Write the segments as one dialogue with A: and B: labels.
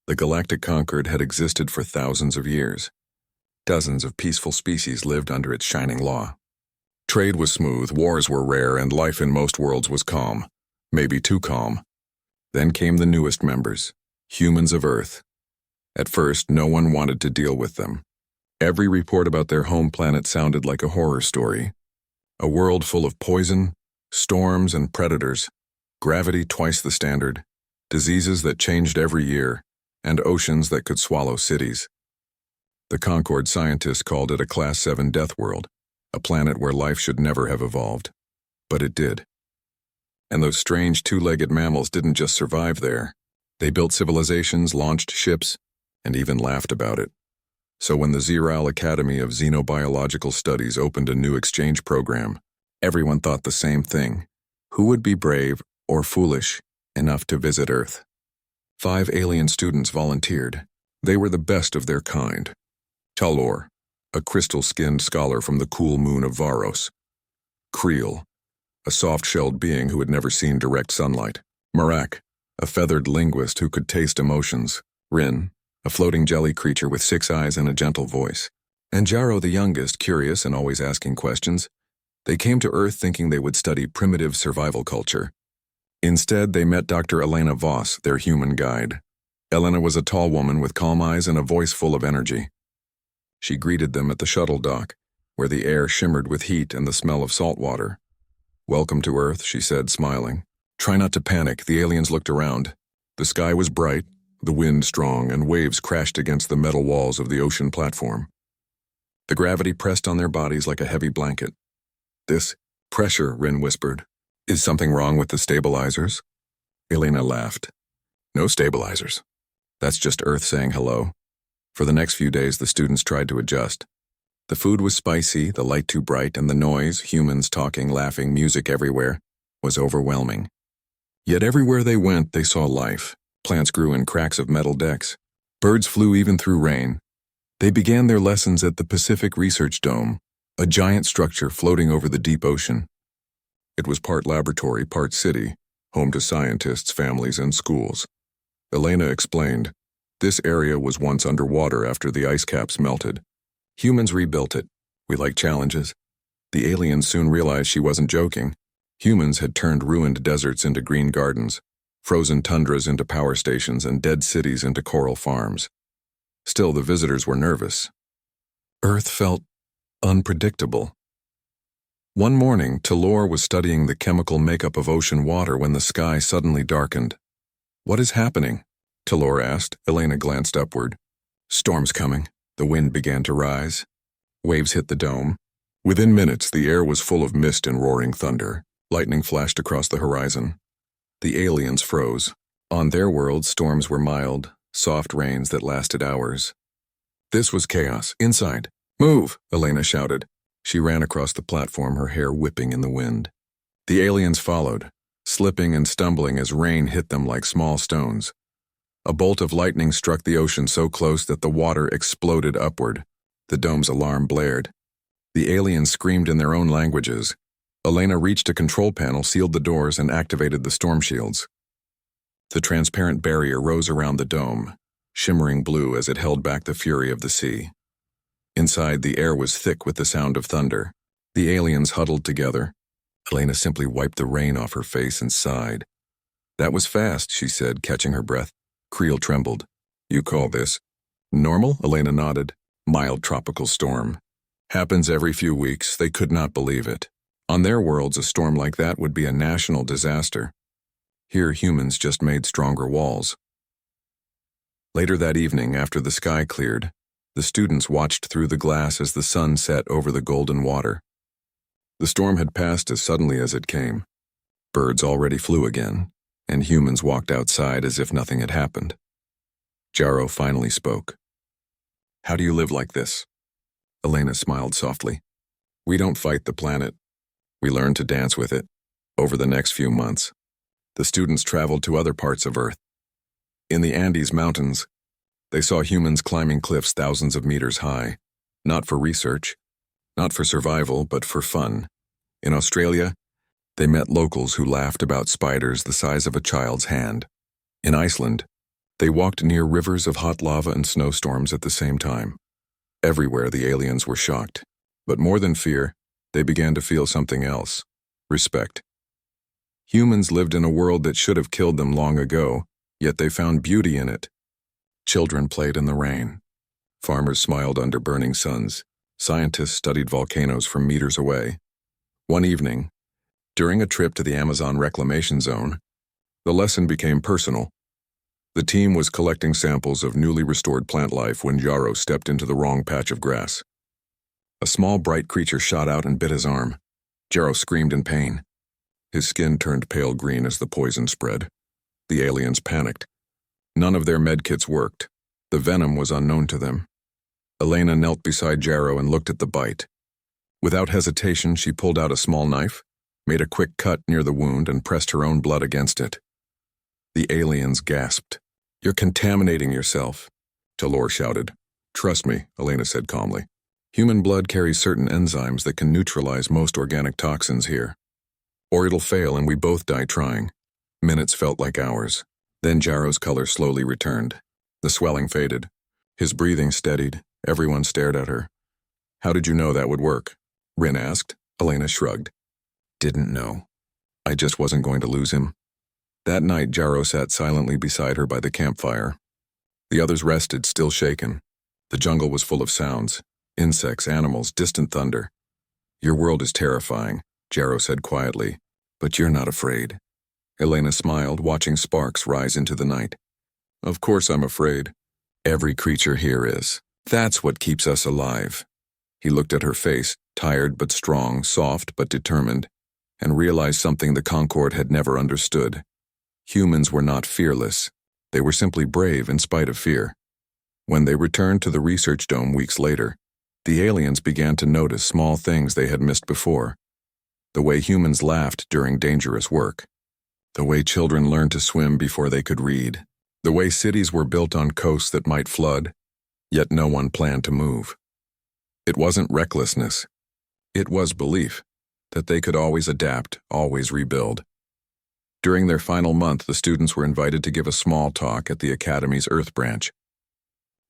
A: The galactic Concord had existed for thousands of years. Dozens of peaceful species lived under its shining law. Trade was smooth, wars were rare, and life in most worlds was calm. Maybe too calm. Then came the newest members, humans of Earth. At first, no one wanted to deal with them. Every report about their home planet sounded like a horror story. A world full of poison, storms, and predators, gravity twice the standard, diseases that changed every year, and oceans that could swallow cities. The Concord scientists called it a Class 7 Deathworld, a planet where life should never have evolved. But it did. And those strange two-legged mammals didn't just survive there. They built civilizations, launched ships, and even laughed about it. So when the Xeral Academy of Xenobiological Studies opened a new exchange program, everyone thought the same thing. Who would be brave or foolish enough to visit Earth? 5 alien students volunteered. They were the best of their kind. Talor, a crystal-skinned scholar from the cool moon of Varos. Creel, a soft-shelled being who had never seen direct sunlight. Marak, a feathered linguist who could taste emotions. Rin, a floating jelly creature with 6 eyes and a gentle voice. And Jaro, the youngest, curious and always asking questions. They came to Earth thinking they would study primitive survival culture. Instead, they met Dr. Elena Voss, their human guide. Elena was a tall woman with calm eyes and a voice full of energy. She greeted them at the shuttle dock, where the air shimmered with heat and the smell of salt water. "Welcome to Earth," she said, smiling. "Try not to panic." The aliens looked around. The sky was bright, the wind strong, and waves crashed against the metal walls of the ocean platform. The gravity pressed on their bodies like a heavy blanket. "This pressure," Rin whispered. "Is something wrong with the stabilizers?" Elena laughed. "No stabilizers. That's just Earth saying hello." For the next few days, the students tried to adjust. The food was spicy, the light too bright, and the noise, humans talking, laughing, music everywhere, was overwhelming. Yet everywhere they went, they saw life. Plants grew in cracks of metal decks. Birds flew even through rain. They began their lessons at the Pacific Research Dome, a giant structure floating over the deep ocean. It was part laboratory, part city, home to scientists, families, and schools. Elena explained, "This area was once underwater after the ice caps melted. Humans rebuilt it. We like challenges." The aliens soon realized she wasn't joking. Humans had turned ruined deserts into green gardens, frozen tundras into power stations, and dead cities into coral farms. Still, the visitors were nervous. Earth felt unpredictable. One morning, Talor was studying the chemical makeup of ocean water when the sky suddenly darkened. "What is happening?" Talor asked. Elena glanced upward. "Storm's coming." The wind began to rise. Waves hit the dome. Within minutes, the air was full of mist and roaring thunder. Lightning flashed across the horizon. The aliens froze. On their world, storms were mild, soft rains that lasted hours. This was chaos. "Inside. Move!" Elena shouted. She ran across the platform, her hair whipping in the wind. The aliens followed, slipping and stumbling as rain hit them like small stones. A bolt of lightning struck the ocean so close that the water exploded upward. The dome's alarm blared. The aliens screamed in their own languages. Elena reached a control panel, sealed the doors, and activated the storm shields. The transparent barrier rose around the dome, shimmering blue as it held back the fury of the sea. Inside, the air was thick with the sound of thunder. The aliens huddled together. Elena simply wiped the rain off her face and sighed. "That was fast," she said, catching her breath. Creel trembled. "You call this normal?" Elena nodded. "Mild tropical storm. Happens every few weeks." They could not believe it. On their worlds, a storm like that would be a national disaster. Here, humans just made stronger walls. Later that evening, after the sky cleared, the students watched through the glass as the sun set over the golden water. The storm had passed as suddenly as it came. Birds already flew again, and humans walked outside as if nothing had happened. Jaro finally spoke. "How do you live like this?" Elena smiled softly. "We don't fight the planet. We learn to dance with it." Over the next few months, the students traveled to other parts of Earth. In the Andes Mountains, they saw humans climbing cliffs thousands of meters high, not for research, not for survival, but for fun. In Australia, they met locals who laughed about spiders the size of a child's hand. In Iceland, They walked near rivers of hot lava and snowstorms at the same time. Everywhere the aliens were shocked. But more than fear, they began to feel something else: respect. Humans lived in a world that should have killed them long ago, yet they found beauty in it. Children played in the rain. Farmers smiled under burning suns. Scientists studied volcanoes from meters away. One evening, during a trip to the Amazon reclamation zone, the lesson became personal. The team was collecting samples of newly restored plant life when Jarro stepped into the wrong patch of grass. A small, bright creature shot out and bit his arm. Jarro screamed in pain. His skin turned pale green as the poison spread. The aliens panicked. None of their medkits worked. The venom was unknown to them. Elena knelt beside Jarro and looked at the bite. Without hesitation, she pulled out a small knife, made a quick cut near the wound, and pressed her own blood against it. The aliens gasped. "You're contaminating yourself," Talor shouted. "Trust me," Elena said calmly. "Human blood carries certain enzymes that can neutralize most organic toxins here. Or it'll fail and we both die trying." Minutes felt like hours. Then Jarro's color slowly returned. The swelling faded. His breathing steadied. Everyone stared at her. "How did you know that would work?" Rin asked. Elena shrugged. "Didn't know. I just wasn't going to lose him." That night, Jarro sat silently beside her by the campfire. The others rested, still shaken. The jungle was full of sounds: insects, animals, distant thunder. "Your world is terrifying," Jarro said quietly, "but you're not afraid." Elena smiled, watching sparks rise into the night. "Of course I'm afraid. Every creature here is. That's what keeps us alive." He looked at her face, tired but strong, soft but determined, and realized something the Concord had never understood. Humans were not fearless. They were simply brave in spite of fear. When they returned to the research dome weeks later, the aliens began to notice small things they had missed before. The way humans laughed during dangerous work. The way children learned to swim before they could read. The way cities were built on coasts that might flood, yet no one planned to move. It wasn't recklessness. It was belief that they could always adapt, always rebuild. During their final month, the students were invited to give a small talk at the Academy's Earth branch.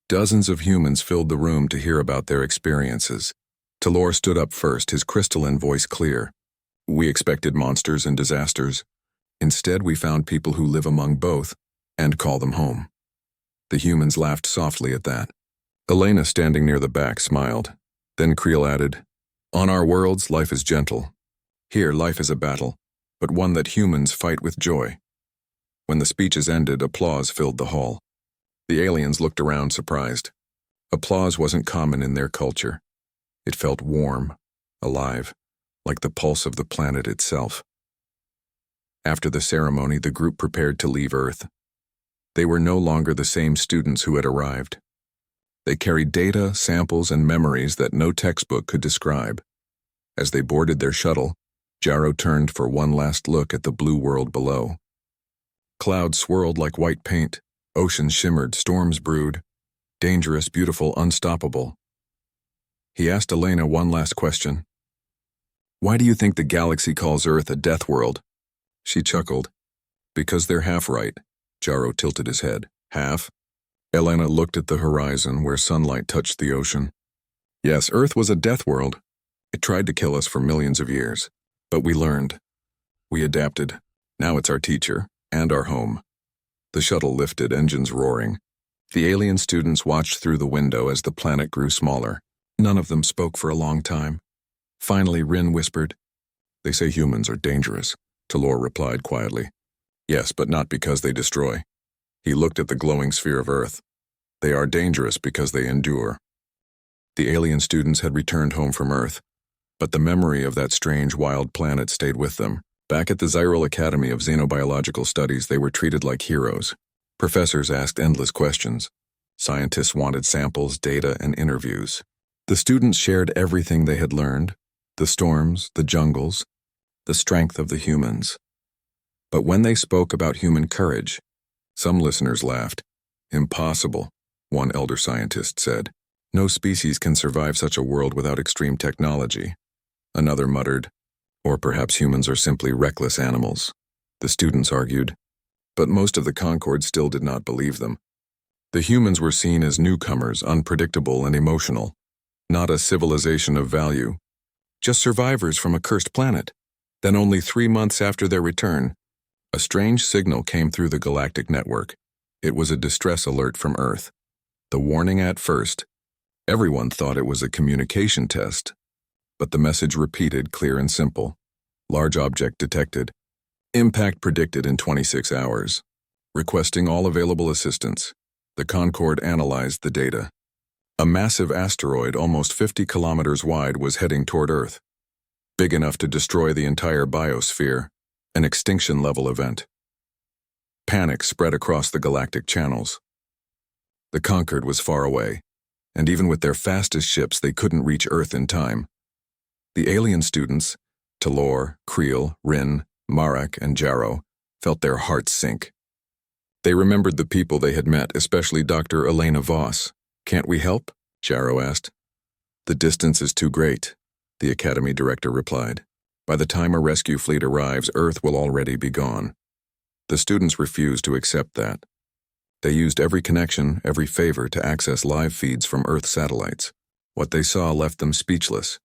A: Dozens of humans filled the room to hear about their experiences. Talor stood up first, his crystalline voice clear. "We expected monsters and disasters. Instead, we found people who live among both and call them home." The humans laughed softly at that. Elena, standing near the back, smiled. Then Creel added, "On our worlds, life is gentle. Here, life is a battle, but one that humans fight with joy." When the speeches ended, applause filled the hall. The aliens looked around, surprised. Applause wasn't common in their culture. It felt warm, alive, like the pulse of the planet itself. After the ceremony, the group prepared to leave Earth. They were no longer the same students who had arrived. They carried data, samples, and memories that no textbook could describe. As they boarded their shuttle, Jarro turned for one last look at the blue world below. Clouds swirled like white paint, oceans shimmered, storms brewed. Dangerous, beautiful, unstoppable. He asked Elena one last question. "Why do you think the galaxy calls Earth a death world?" She chuckled. "Because they're half right." Jarro tilted his head. "Half?" Elena looked at the horizon where sunlight touched the ocean. "Yes, Earth was a death world. It tried to kill us for millions of years. But we learned. We adapted. Now it's our teacher and our home." The shuttle lifted, engines roaring. The alien students watched through the window as the planet grew smaller. None of them spoke for a long time. Finally, Rin whispered, "They say humans are dangerous." Talor replied quietly, "Yes, but not because they destroy." He looked at the glowing sphere of Earth. "They are dangerous because they endure." The alien students had returned home from Earth, but the memory of that strange, wild planet stayed with them. Back at the Zyral Academy of Xenobiological Studies, they were treated like heroes. Professors asked endless questions. Scientists wanted samples, data, and interviews. The students shared everything they had learned: the storms, the jungles, the strength of the humans. But when they spoke about human courage, some listeners laughed. "Impossible," one elder scientist said. "No species can survive such a world without extreme technology." Another muttered, "Or perhaps humans are simply reckless animals." The students argued, But most of the Concord still did not believe them. The humans were seen as newcomers, unpredictable and emotional, not a civilization of value, just survivors from a cursed planet. Then only 3 months after their return, a strange signal came through the galactic network. It was a distress alert from Earth. The warning at first, everyone thought it was a communication test, but the message repeated clear and simple. Large object detected. Impact predicted in 26 hours. Requesting all available assistance. The Concord analyzed the data. A massive asteroid almost 50 kilometers wide was heading toward Earth. Big enough to destroy the entire biosphere, an extinction-level event. Panic spread across the galactic channels. The Concord was far away, and even with their fastest ships they couldn't reach Earth in time. The alien students, Talor, Creel, Rin, Marak, and Jarrow, felt their hearts sink. They remembered the people they had met, especially Dr. Elena Voss. "Can't we help?" Jarrow asked. "The distance is too great," the Academy director replied. "By the time a rescue fleet arrives, Earth will already be gone." The students refused to accept that. They used every connection, every favor to access live feeds from Earth satellites. What they saw left them speechless.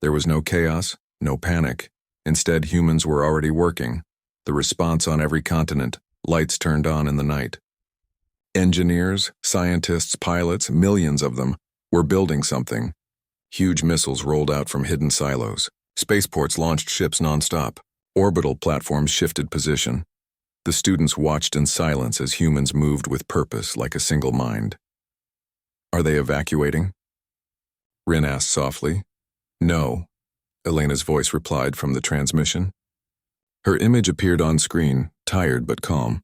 A: There was no chaos, no panic. Instead, humans were already working. The response on every continent, lights turned on in the night. Engineers, scientists, pilots, millions of them, were building something. Huge missiles rolled out from hidden silos. Spaceports launched ships nonstop. Orbital platforms shifted position. The students watched in silence as humans moved with purpose like a single mind. "Are they evacuating?" Rin asked softly. "No," Elena's voice replied from the transmission. Her image appeared on screen, tired but calm.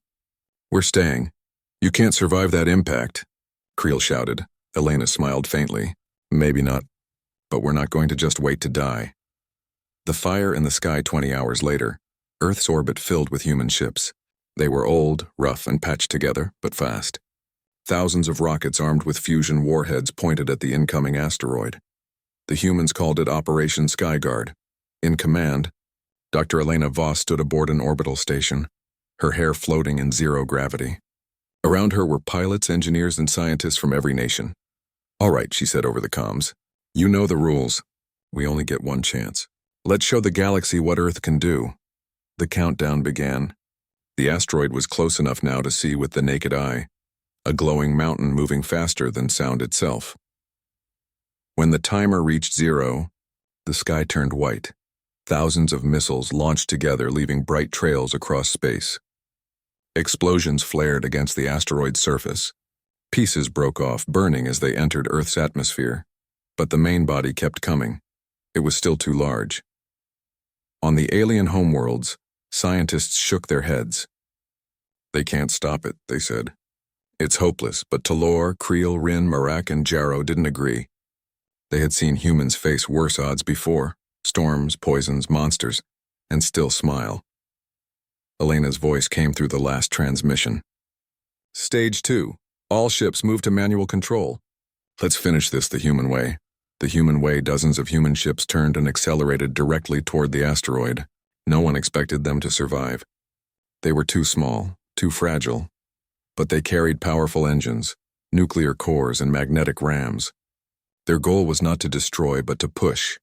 A: "We're staying. You can't survive that impact," Creel shouted. Elena smiled faintly. "Maybe not, but we're not going to just wait to die." The fire in the sky 20 hours later, Earth's orbit filled with human ships. They were old, rough, and patched together, but fast. Thousands of rockets armed with fusion warheads pointed at the incoming asteroid. The humans called it Operation Skyguard. In command, Dr. Elena Voss stood aboard an orbital station, her hair floating in zero gravity. Around her were pilots, engineers, and scientists from every nation. "All right," she said over the comms. "You know the rules. We only get one chance. Let's show the galaxy what Earth can do." The countdown began. The asteroid was close enough now to see with the naked eye, a glowing mountain moving faster than sound itself. When the timer reached 0, the sky turned white. Thousands of missiles launched together, leaving bright trails across space. Explosions flared against the asteroid's surface. Pieces broke off, burning as they entered Earth's atmosphere. But the main body kept coming. It was still too large. On the alien homeworlds, scientists shook their heads. "They can't stop it," they said. "It's hopeless," but Talor, Creel, Rin, Marak, and Jarrow didn't agree. They had seen humans face worse odds before. Storms, poisons, monsters, and still smile. Elena's voice came through the last transmission. "Stage 2. All ships move to manual control. Let's finish this the human way." The human way, dozens of human ships turned and accelerated directly toward the asteroid. No one expected them to survive. They were too small, too fragile. But they carried powerful engines, nuclear cores, and magnetic rams. Their goal was not to destroy, but to push.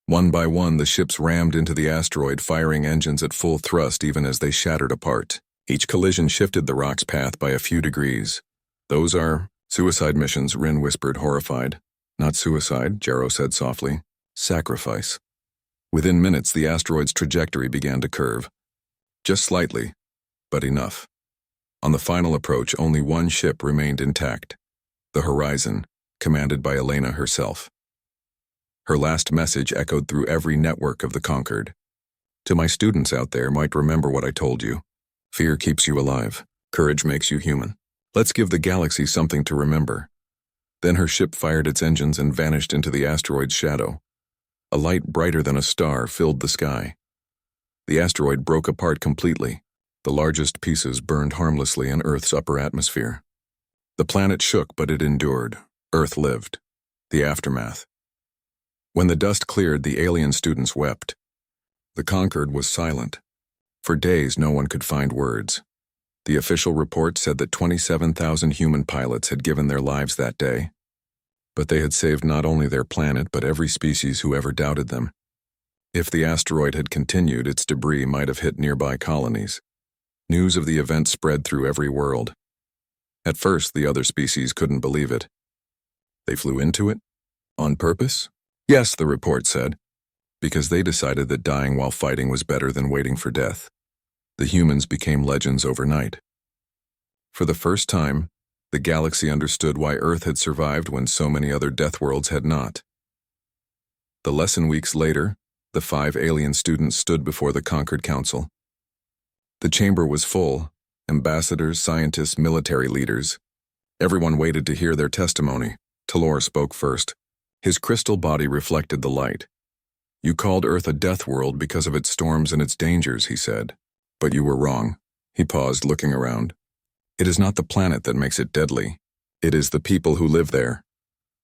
A: One by one, the ships rammed into the asteroid, firing engines at full thrust even as they shattered apart. Each collision shifted the rock's path by a few degrees. "Those are suicide missions," Rin whispered, horrified. "Not suicide," Jarrow said softly. "Sacrifice." Within minutes, the asteroid's trajectory began to curve. Just slightly, but enough. On the final approach, only one ship remained intact. The Horizon, commanded by Elena herself. Her last message echoed through every network of the Concord. "To my students out there, might remember what I told you. Fear keeps you alive. Courage makes you human. Let's give the galaxy something to remember." Then her ship fired its engines and vanished into the asteroid's shadow. A light brighter than a star filled the sky. The asteroid broke apart completely. The largest pieces burned harmlessly in Earth's upper atmosphere. The planet shook, but it endured. Earth lived. The aftermath. When the dust cleared, the alien students wept. The Concord was silent. For days, no one could find words. The official report said that 27,000 human pilots had given their lives that day. But they had saved not only their planet but every species who ever doubted them. If the asteroid had continued, its debris might have hit nearby colonies. News of the event spread through every world. At first, the other species couldn't believe it. They flew into it? On purpose? Yes, the report said, because they decided that dying while fighting was better than waiting for death. The humans became legends overnight. For the first time, the galaxy understood why Earth had survived when so many other Deathworlds had not. The lesson weeks later, the 5 alien students stood before the conquered council. The chamber was full, ambassadors, scientists, military leaders. Everyone waited to hear their testimony. Talor spoke first. His crystal body reflected the light. You called Earth a death world because of its storms and its dangers, he said. But you were wrong. He paused, looking around. It is not the planet that makes it deadly. It is the people who live there.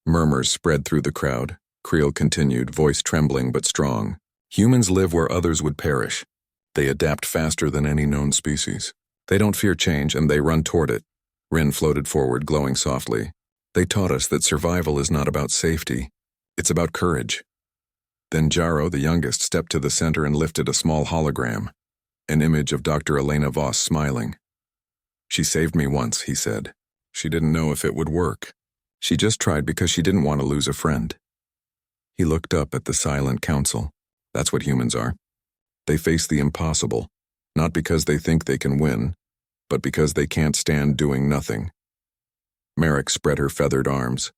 A: Murmurs spread through the crowd. Creel continued, voice trembling but strong. Humans live where others would perish. They adapt faster than any known species. They don't fear change, and they run toward it. Rin floated forward, glowing softly. They taught us that survival is not about safety. It's about courage. Then Jaro, the youngest, stepped to the center and lifted a small hologram, an image of Dr. Elena Voss smiling. She saved me once, he said. She didn't know if it would work. She just tried because she didn't want to lose a friend. He looked up at the silent council. That's what humans are. They face the impossible, not because they think they can win, but because they can't stand doing nothing. Merrick spread her feathered arms.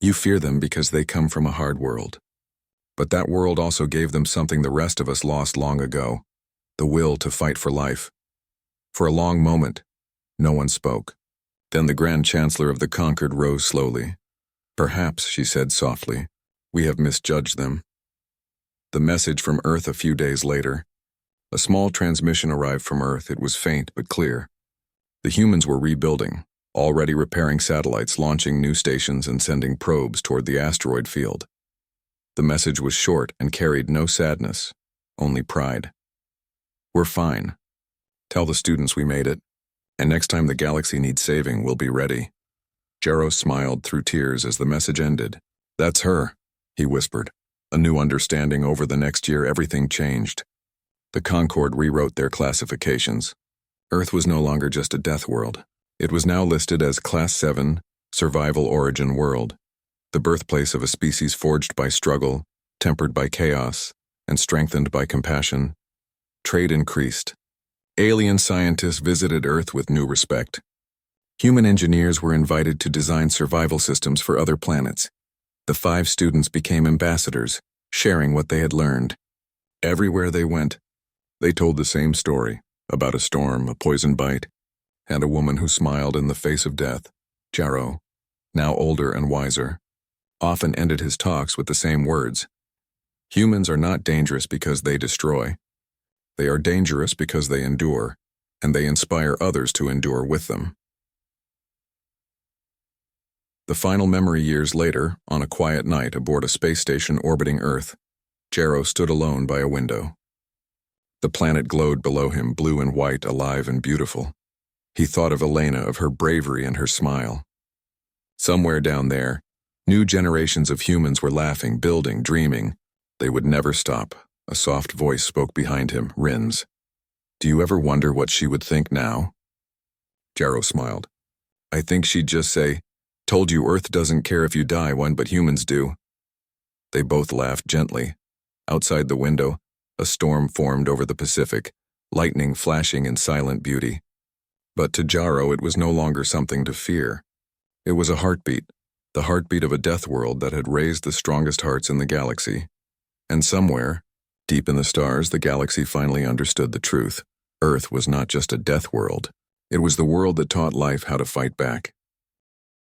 A: You fear them because they come from a hard world. But that world also gave them something the rest of us lost long ago, the will to fight for life. For a long moment, no one spoke. Then the Grand Chancellor of the Conquered rose slowly. Perhaps, she said softly, we have misjudged them. The message from Earth a few days later. A small transmission arrived from Earth. It was faint but clear. The humans were rebuilding, already repairing satellites, launching new stations, and sending probes toward the asteroid field. The message was short and carried no sadness, only pride. We're fine. Tell the students we made it, and next time the galaxy needs saving, we'll be ready. Jaro smiled through tears as the message ended. That's her, he whispered. A new understanding. Over the next year, everything changed. The Concord rewrote their classifications. Earth was no longer just a death world. It was now listed as Class 7, Survival Origin World, the birthplace of a species forged by struggle, tempered by chaos, and strengthened by compassion. Trade increased. Alien scientists visited Earth with new respect. Human engineers were invited to design survival systems for other planets. The 5 students became ambassadors, sharing what they had learned. Everywhere they went, they told the same story, about a storm, a poison bite, and a woman who smiled in the face of death. Jaro, now older and wiser, often ended his talks with the same words. Humans are not dangerous because they destroy. They are dangerous because they endure, and they inspire others to endure with them. The final memory years later, on a quiet night aboard a space station orbiting Earth, Jaro stood alone by a window. The planet glowed below him, blue and white, alive and beautiful. He thought of Elena, of her bravery and her smile. Somewhere down there, new generations of humans were laughing, building, dreaming. They would never stop. A soft voice spoke behind him, Rin's. Do you ever wonder what she would think now? Jaro smiled. I think she'd just say, told you Earth doesn't care if you die one, but humans do. They both laughed gently. Outside the window, a storm formed over the Pacific, lightning flashing in silent beauty. But to Jaro it was no longer something to fear. It was a heartbeat, the heartbeat of a death world that had raised the strongest hearts in the galaxy. And somewhere, deep in the stars, the galaxy finally understood the truth. Earth was not just a death world. It was the world that taught life how to fight back.